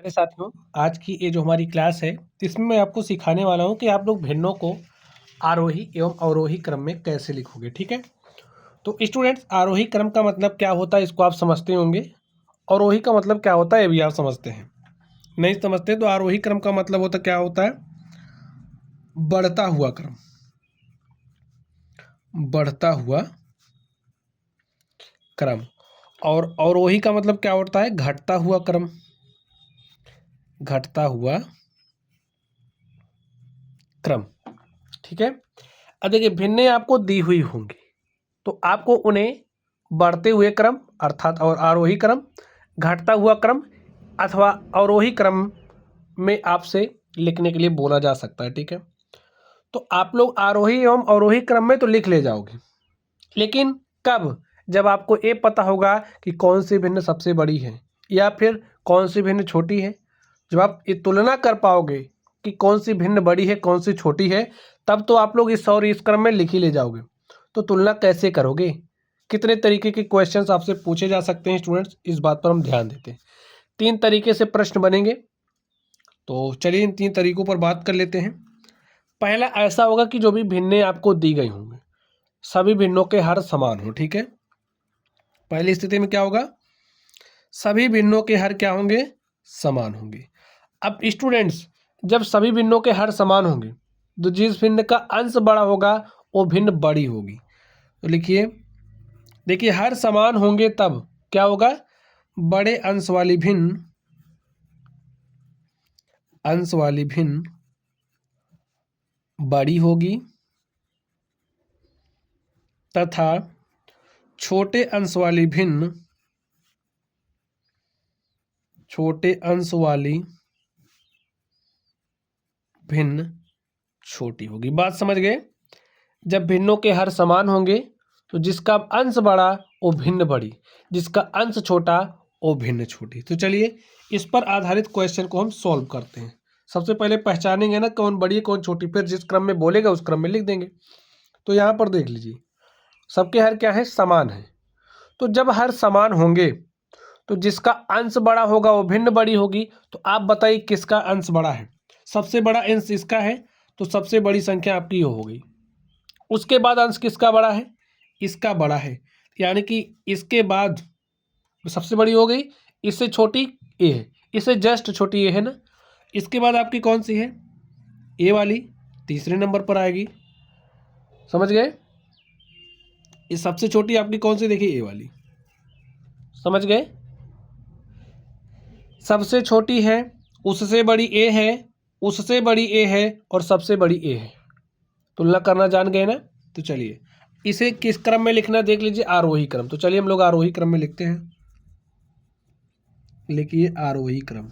अरे साथियों, आज की ये जो हमारी क्लास है इसमें मैं आपको सिखाने वाला हूँ कि आप लोग भिन्नों को आरोही एवं अवरोही क्रम में कैसे लिखोगे। ठीक है, तो स्टूडेंट्स, आरोही क्रम का मतलब क्या होता है इसको आप समझते होंगे। अवरोही का मतलब क्या होता है ये भी आप समझते हैं। नहीं समझते तो आरोही क्रम का मतलब होता क्या होता है? बढ़ता हुआ क्रम। बढ़ता हुआ क्रम। और अवरोही का मतलब क्या होता है? घटता हुआ क्रम। घटता हुआ क्रम। ठीक है, अब देखिए भिन्नें आपको दी हुई होंगी तो आपको उन्हें बढ़ते हुए क्रम अर्थात और आरोही क्रम, घटता हुआ क्रम अथवा अवरोही क्रम में आपसे लिखने के लिए बोला जा सकता है। ठीक है, तो आप लोग आरोही एवं अवरोही क्रम में तो लिख ले जाओगे, लेकिन कब? जब आपको ये पता होगा कि कौन सी भिन्न सबसे बड़ी है या फिर कौन सी भिन्न छोटी है। जब आप ये तुलना कर पाओगे कि कौन सी भिन्न बड़ी है कौन सी छोटी है, तब तो आप लोग इस और इस क्रम में लिख ही ले जाओगे। तो तुलना कैसे करोगे? कितने तरीके के क्वेश्चंस आपसे पूछे जा सकते हैं स्टूडेंट्स, इस बात पर हम ध्यान देते हैं। 3 तरीके से प्रश्न बनेंगे, तो चलिए इन 3 तरीकों पर बात कर लेते हैं। पहला ऐसा होगा कि जो भी भिन्नें आपको दी गई होंगी सभी भिन्नों के हर समान हो। ठीक है, पहली स्थिति में क्या होगा? सभी भिन्नों के हर क्या होंगे? समान होंगे। अब स्टूडेंट्स, जब सभी भिन्नों के हर समान होंगे तो जिस भिन्न का अंश बड़ा होगा वो भिन्न बड़ी होगी। तो लिखिए, देखिए हर समान होंगे तब क्या होगा? बड़े अंश वाली भिन्न बड़ी होगी तथा छोटे अंश वाली भिन्न छोटी होगी। बात समझ गए? जब भिन्नों के हर समान होंगे तो जिसका अंश बड़ा वो भिन्न बड़ी, जिसका अंश छोटा वो भिन्न छोटी। तो चलिए इस पर आधारित क्वेश्चन को हम सॉल्व करते हैं। सबसे पहले पहचानेंगे ना कौन बड़ी है कौन छोटी, फिर जिस क्रम में बोलेगा उस क्रम में लिख देंगे। तो यहाँ पर देख लीजिए, सबके हर क्या है? समान है। तो जब हर समान होंगे तो जिसका अंश बड़ा होगा वो भिन्न बड़ी होगी। तो आप बताइए किसका अंश बड़ा है? सबसे बड़ा अंश इसका है, तो सबसे बड़ी संख्या आपकी ये हो गई। उसके बाद अंश किसका बड़ा है? इसका बड़ा है, यानी कि इसके बाद सबसे बड़ी हो गई, इससे छोटी ए है, इससे जस्ट छोटी ए है ना। इसके बाद आपकी कौन सी है? ए वाली तीसरे नंबर पर आएगी। समझ गए? इस सबसे छोटी आपकी कौन सी? देखिए ए वाली। समझ गए? सबसे छोटी है, उससे बड़ी ए है, उससे बड़ी ए है और सबसे बड़ी ए है। तुलना करना जान गए ना। तो चलिए इसे किस क्रम में लिखना देख लीजिए, आरोही क्रम। तो चलिए हम लोग आरोही क्रम में लिखते हैं। लिखिए आरोही क्रम।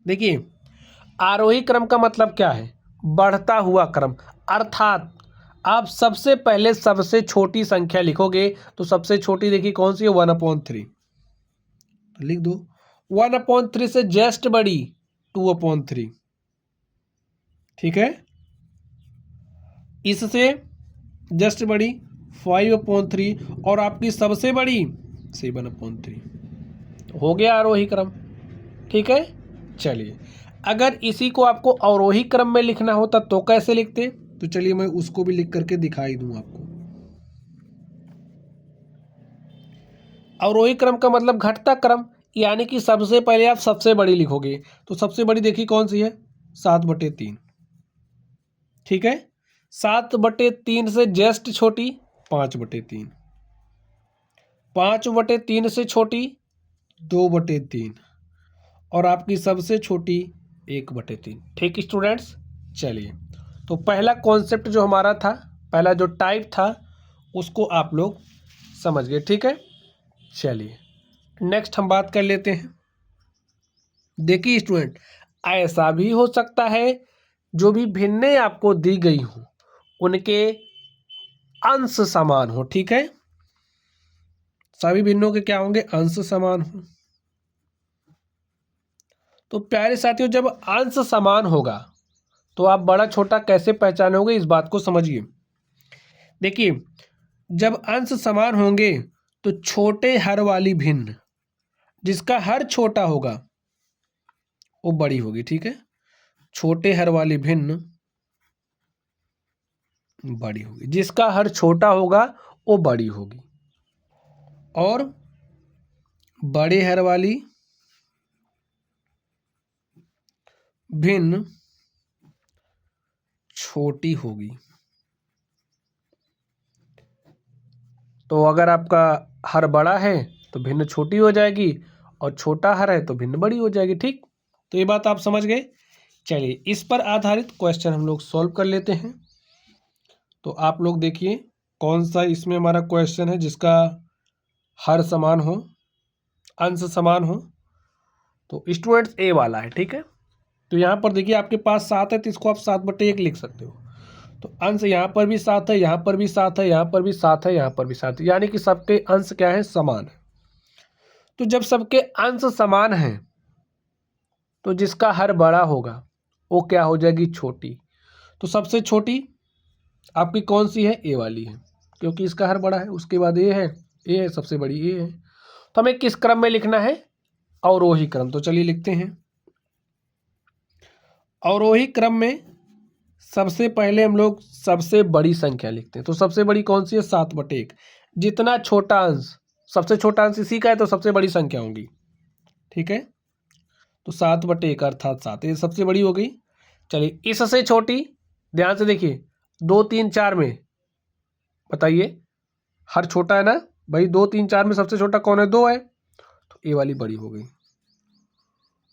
देखिए आरोही क्रम का मतलब क्या है? बढ़ता हुआ क्रम, अर्थात आप सबसे पहले सबसे छोटी संख्या लिखोगे तो सबसे छोटी देखिए कौन सी है? 1/3। तो लिख दो 1/3 से जस्ट बड़ी 2/3। ठीक है, इससे जस्ट बड़ी 5/3 और आपकी सबसे बड़ी 7/3। हो गया आरोही क्रम। ठीक है, चलिए अगर इसी को आपको अवरोही क्रम में लिखना होता तो कैसे लिखते? तो चलिए मैं उसको भी लिख करके दिखाई दूं आपको। अवरोही क्रम का मतलब घटता क्रम, यानी कि सबसे पहले आप सबसे बड़ी लिखोगे। तो सबसे बड़ी देखिए कौन सी है? 7/3। ठीक है, 7/3 से जस्ट छोटी 5/3, 5/3 से छोटी 2/3 और आपकी सबसे छोटी 1/3। ठीक स्टूडेंट्स, चलिए तो पहला कॉन्सेप्ट जो हमारा था, पहला जो टाइप था उसको आप लोग समझ गए। ठीक है, चलिए नेक्स्ट हम बात कर लेते हैं। देखिए स्टूडेंट, ऐसा भी हो सकता है जो भी भिन्नें आपको दी गई हो उनके अंश समान हो। ठीक है, सभी भिन्नों के क्या होंगे? अंश समान हो। तो प्यारे साथियों, जब अंश समान होगा तो आप बड़ा छोटा कैसे पहचानोगे, इस बात को समझिए। देखिए जब अंश समान होंगे तो छोटे हर वाली भिन्न जिसका हर छोटा होगा वो बड़ी होगी, ठीक है। छोटे हर वाली भिन्न बड़ी होगी, जिसका हर छोटा होगा वो बड़ी होगी, और बड़े हर वाली भिन्न छोटी होगी। तो अगर आपका हर बड़ा है तो भिन्न छोटी हो जाएगी, और छोटा हर है तो भिन्न बड़ी हो जाएगी, ठीक। तो ये बात आप समझ गए। चलिए इस पर आधारित क्वेश्चन हम लोग सॉल्व कर लेते हैं। तो आप लोग देखिए कौन सा इसमें हमारा क्वेश्चन है जिसका हर समान हो, अंश समान हो। तो स्टूडेंट्स ए वाला है, ठीक है। तो यहाँ पर देखिए आपके पास 7 है तो इसको आप 7/1 लिख सकते हो। तो अंश यहाँ पर भी 7 है, यहाँ पर भी 7 है, यहाँ पर भी 7 है, यहाँ पर भी 7 है, यानी कि सबके अंश क्या है, समान है। तो जब सबके अंश समान हैं तो जिसका हर बड़ा होगा वो क्या हो जाएगी, छोटी। तो सबसे छोटी आपकी कौन सी है, ए वाली है, क्योंकि इसका हर बड़ा है। उसके बाद ए है, सबसे बड़ी ए है। तो हमें किस क्रम में लिखना है, अवरोही क्रम। तो चलिए लिखते हैं। अवरोही क्रम में सबसे पहले हम लोग सबसे बड़ी संख्या लिखते हैं। तो सबसे बड़ी कौन सी है, 7/1। जितना छोटा अंश, सबसे छोटा अंश इसी का है तो सबसे बड़ी संख्या होगी, ठीक है। तो 7/1 अर्थात 7, ये सबसे बड़ी हो गई। चलिए इससे छोटी, ध्यान से देखिए, 2 3 4 में बताइए, हर छोटा है ना भाई, 2 3 4 में सबसे छोटा कौन है, 2 है, तो ए वाली बड़ी हो गई।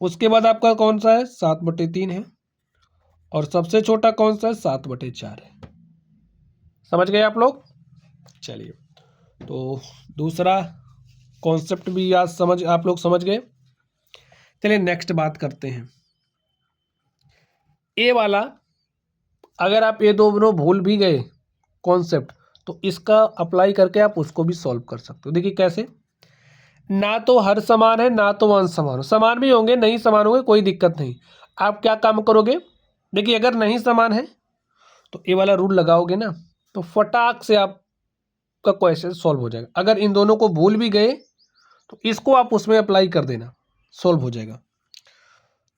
उसके बाद आपका कौन सा है, 7/3 है, और सबसे छोटा कौन सा है, 7/4 है। समझ गए आप लोग। चलिए तो दूसरा कॉन्सेप्ट भी आज आप लोग समझ गए। चलिए नेक्स्ट बात करते हैं। ए वाला अगर आप ये दोनों भूल भी गए कॉन्सेप्ट, तो इसका अप्लाई करके आप उसको भी सॉल्व कर सकते हो। देखिए कैसे, ना तो हर समान है ना तो अंश समान हो, समान भी होंगे नहीं समान होंगे कोई दिक्कत नहीं। आप क्या काम करोगे, देखिए अगर नहीं समान है तो ये वाला रूल लगाओगे ना, तो फटाक से आपका क्वेश्चन सॉल्व हो जाएगा। अगर इन दोनों को भूल भी गए तो इसको आप उसमें अप्लाई कर देना, सॉल्व हो जाएगा।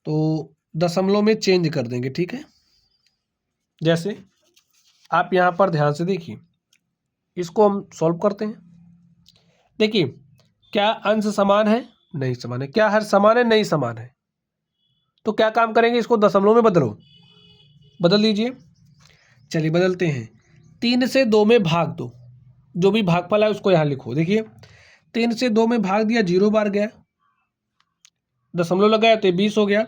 तो दशमलव में चेंज कर देंगे, ठीक है। जैसे आप यहाँ पर ध्यान से देखिए, इसको हम सॉल्व करते हैं। देखिए क्या अंश समान है, नहीं समान है, क्या हर समान है, नहीं समान है। तो क्या काम करेंगे, इसको दशमलव में बदलो, बदल दीजिए। चलिए बदलते हैं। 3 से 2 में भाग दो, जो भी भागफल है उसको यहाँ लिखो। देखिए 3 से 2 में भाग दिया, 0 बार गया, दशमलव लगाया तो 20 हो गया।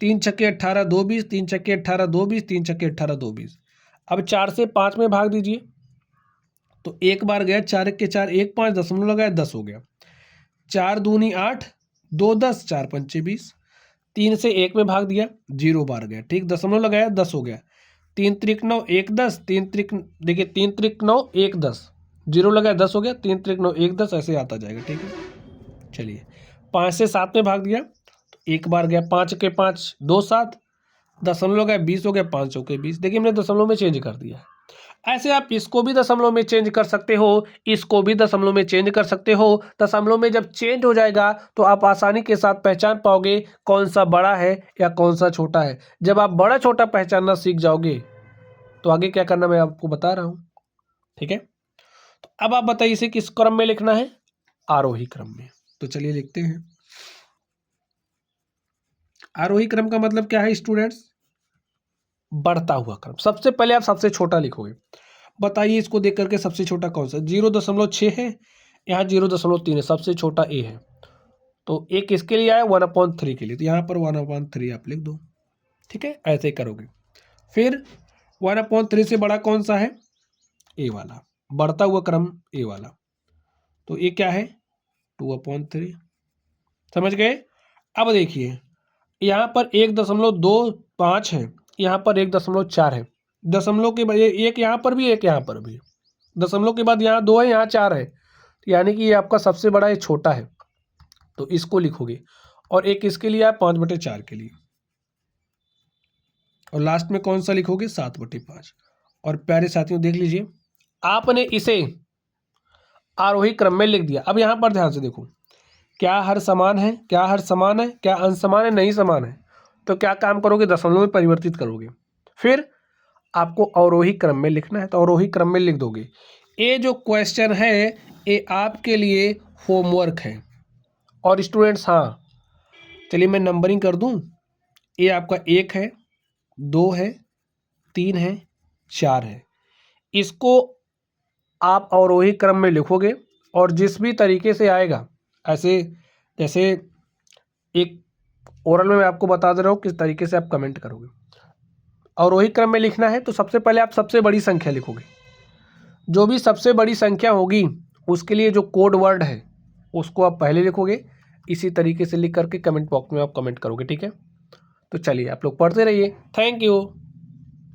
3 छक्के 18 2 20, 3 छक्के 18 2 20, 3 छक्के 18 2 20। अब 4 से 5 में भाग दीजिए, तो एक बार गया, 4 के 4 1 5, दशमलव लगाया 10 हो गया। 4 दूनी 8, 2 10, 4 पंचे 20। 3 से 1 में भाग दिया, 0 बार गया, ठीक, दशमलव लगाया 10 हो गया। 3 त्रिक 9 1 10, 3 त्रिक देखिए 3 त्रिक 9 1 10, 0 लगाया 10 हो गया। 3 त्रिक 9 1 10 ऐसे आता जाएगा, ठीक है। चलिए 5 से 7 में भाग दिया, तो एक बार गया, 5 के 5 2 7, दशमलव लगाया 20 हो गया, 5 चौके 20। देखिए हमने दशमलव में चेंज कर दिया। ऐसे आप इसको भी दशमलव में चेंज कर सकते हो, इसको भी दशमलव में चेंज कर सकते हो। दशमलव में जब चेंज हो जाएगा तो आप आसानी के साथ पहचान पाओगे कौन सा बड़ा है या कौन सा छोटा है। जब आप बड़ा छोटा पहचानना सीख जाओगे तो आगे क्या करना मैं आपको बता रहा हूं, ठीक है। तो अब आप बताइए इसे किस क्रम में लिखना है, आरोही क्रम में। तो चलिए लिखते हैं। आरोही क्रम का मतलब क्या है स्टूडेंट्स, बढ़ता हुआ क्रम। सबसे पहले आप सबसे छोटा लिखोगे। बताइए इसको देख करके सबसे छोटा कौन सा, 0.6 है, यहाँ 0.3 है, सबसे छोटा ए है। तो एक इसके लिए आया 1/3 के लिए, तो यहाँ पर 1/3 आप लिख दो, ठीक है। ऐसे ही करोगे। फिर 1/3 से बड़ा कौन सा है, ए वाला, बढ़ता हुआ क्रम ए वाला। तो ये क्या है, 2/3। समझ गए। अब देखिए यहाँ पर 1.25 है, यहाँ पर 1.4 है। दशमलव के बाद एक यहाँ पर भी, एक यहाँ पर भी, दशमलव के बाद यहाँ 2 है, यहाँ 4 है, यानी कि ये आपका सबसे बड़ा, ये छोटा है, तो इसको लिखोगे। और एक इसके लिए आप 5/4 के लिए, और लास्ट में कौन सा लिखोगे, 7/5। और प्यारे साथियों देख लीजिए, आपने इसे आरोही क्रम में लिख दिया। अब यहाँ पर ध्यान से देखो, क्या हर समान है, क्या हर समान है, क्या अंश समान है, नहीं समान है, तो क्या काम करोगे, दशमलव में परिवर्तित करोगे। फिर आपको अवरोही क्रम में लिखना है तो अवरोही क्रम में लिख दोगे। ये जो क्वेश्चन है ये आपके लिए होमवर्क है। और स्टूडेंट्स हाँ, चलिए मैं नंबरिंग कर दूं। ये आपका 1 है, 2 है, 3 है, 4 है। इसको आप अवरोही क्रम में लिखोगे और जिस भी तरीके से आएगा, ऐसे जैसे एक ओरल में मैं आपको बता दे रहा हूँ किस तरीके से आप कमेंट करोगे। अवरोही क्रम में लिखना है तो सबसे पहले आप सबसे बड़ी संख्या लिखोगे। जो भी सबसे बड़ी संख्या होगी उसके लिए जो कोड वर्ड है उसको आप पहले लिखोगे। इसी तरीके से लिख करके कमेंट बॉक्स में आप कमेंट करोगे, ठीक है। तो चलिए आप लोग पढ़ते रहिए। Thank you.